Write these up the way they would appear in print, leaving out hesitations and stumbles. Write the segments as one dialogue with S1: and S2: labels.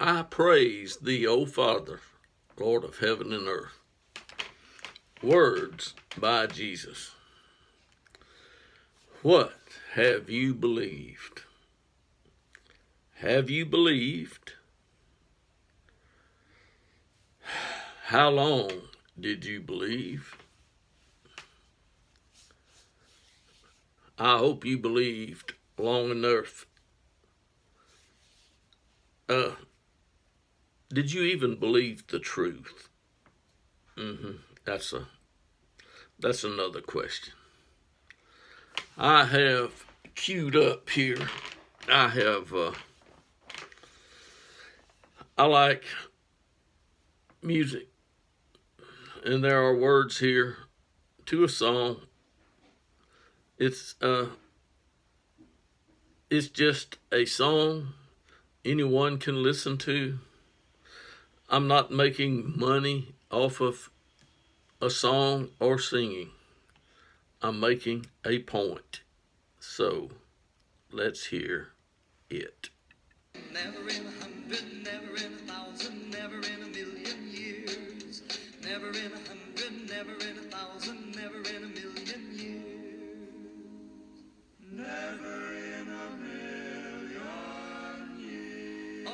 S1: I praise thee, O Father, Lord of heaven and earth. Words by Jesus. What have you believed? Have you believed? How long did you believe? I hope you believed long enough. Did you even believe the truth? That's another question. I have queued up here. I like music, and there are words here to a song. It's just a song anyone can listen to. I'm not making money off of a song or singing. I'm making a point. So let's hear it.
S2: Never in 100, never in 1,000, never in 1,000,000 years. Never in 100, never in 1,000, never in 1,000,000 years. Never in 1,000,000 years.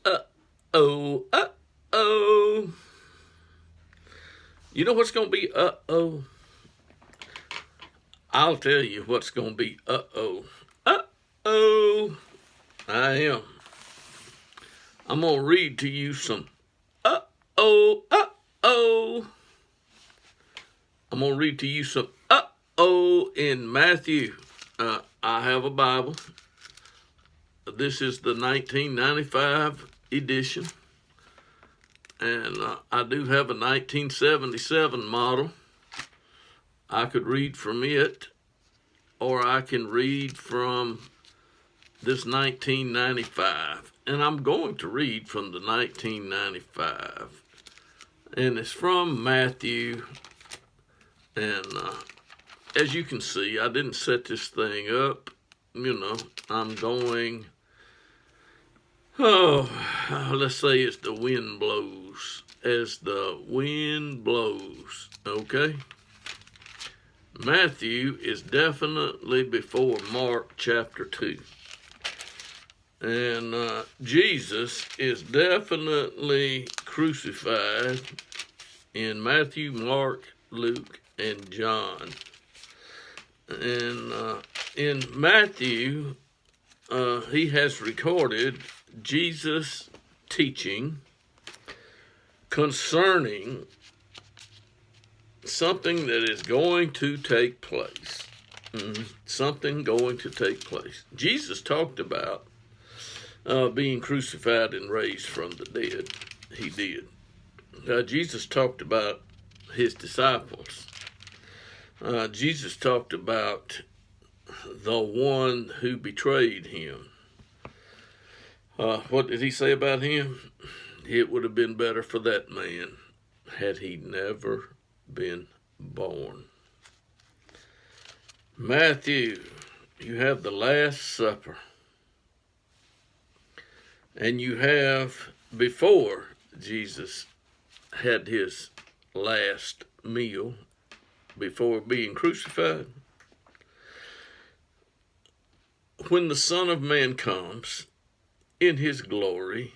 S1: Uh-oh, uh-oh. You know what's going to be uh-oh? I'll tell you what's going to be uh-oh. Uh-oh. I am. I'm going to read to you some uh-oh, uh-oh. I'm going to read to you some uh-oh in Matthew. I have a Bible. This is the 1995 edition. And I do have a 1977 model. I could read from it, or I can read from this 1995. And I'm going to read from the 1995. And it's from Matthew. And as you can see, I didn't set this thing up. I'm going, let's say it's the wind blows. As the wind blows, okay? Matthew is definitely before Mark chapter 2. And Jesus is definitely crucified in Matthew, Mark, Luke, and John. And in Matthew, he has recorded Jesus' teaching concerning something that is going to take place. Something going to take place. Jesus talked about being crucified and raised from the dead. He did. Jesus talked about his disciples. Jesus talked about the one who betrayed him. What did he say about him? It would have been better for that man had he never been born. Matthew, you have the Last Supper. And you have, before Jesus had his last meal, before being crucified, when the Son of Man comes in his glory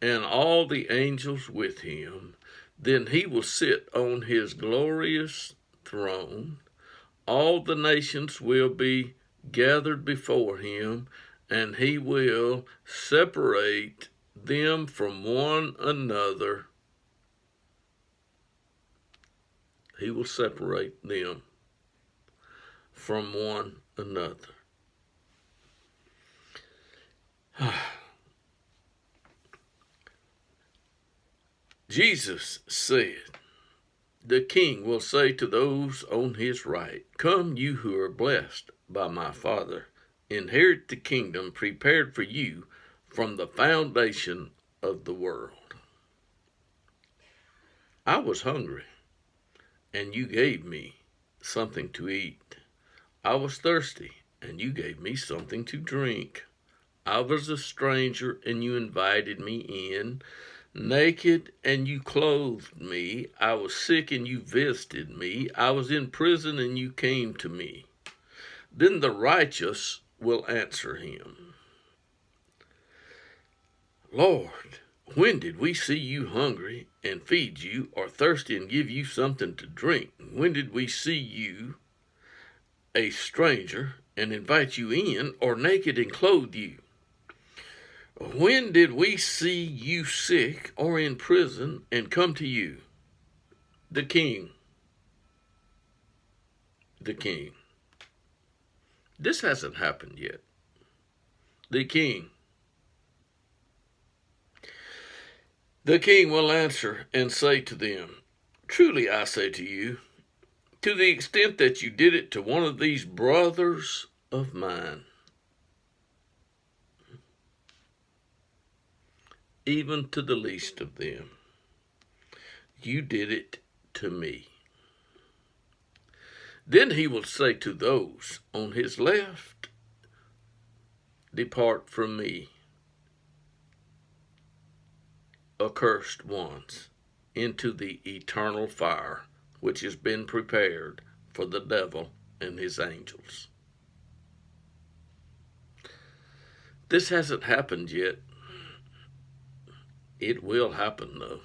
S1: and all the angels with him, then he will sit on his glorious throne. All the nations will be gathered before him, and he will separate them from one another. He will separate them from one another. Jesus said, the King will say to those on his right, come, you who are blessed by my Father, inherit the kingdom prepared for you from the foundation of the world. I was hungry, and you gave me something to eat. I was thirsty, and you gave me something to drink. I was a stranger, and you invited me in. Naked, and you clothed me. I was sick, and you visited me. I was in prison, and you came to me. Then the righteous will answer him, Lord, when did we see you hungry and feed you, or thirsty and give you something to drink? When did we see you a stranger and invite you in, or naked and clothe you? When did we see you sick or in prison and come to you? The king. The king. This hasn't happened yet. The king. The king will answer and say to them, Truly I say to you, to the extent that you did it to one of these brothers of mine, even to the least of them, you did it to me. Then he will say to those on his left, Depart from me, accursed ones, into the eternal fire, which has been prepared for the devil and his angels. This hasn't happened yet. It will happen, though.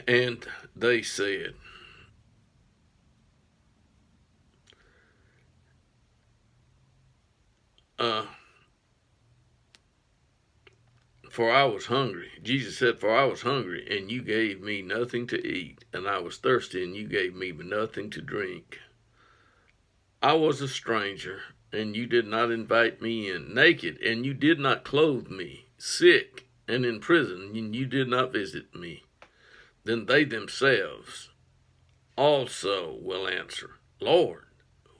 S1: And they said, For I was hungry. Jesus said, For I was hungry, and you gave me nothing to eat, and I was thirsty, and you gave me nothing to drink. I was a stranger, and you did not invite me in, naked, and you did not clothe me, sick, and in prison, and you did not visit me. Then they themselves also will answer, Lord,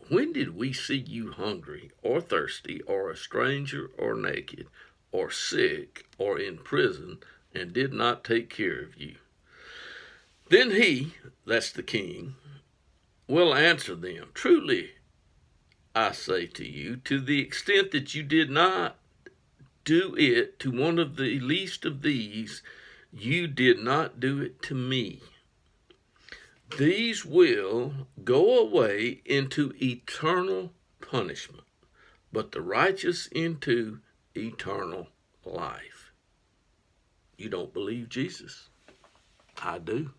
S1: when did we see you hungry, or thirsty, or a stranger, or naked, or sick, or in prison, and did not take care of you? Then he, that's the king, will answer them, Truly I say to you, to the extent that you did not do it to one of the least of these, you did not do it to me. These will go away into eternal punishment, but the righteous into eternal life. You don't believe Jesus? I do.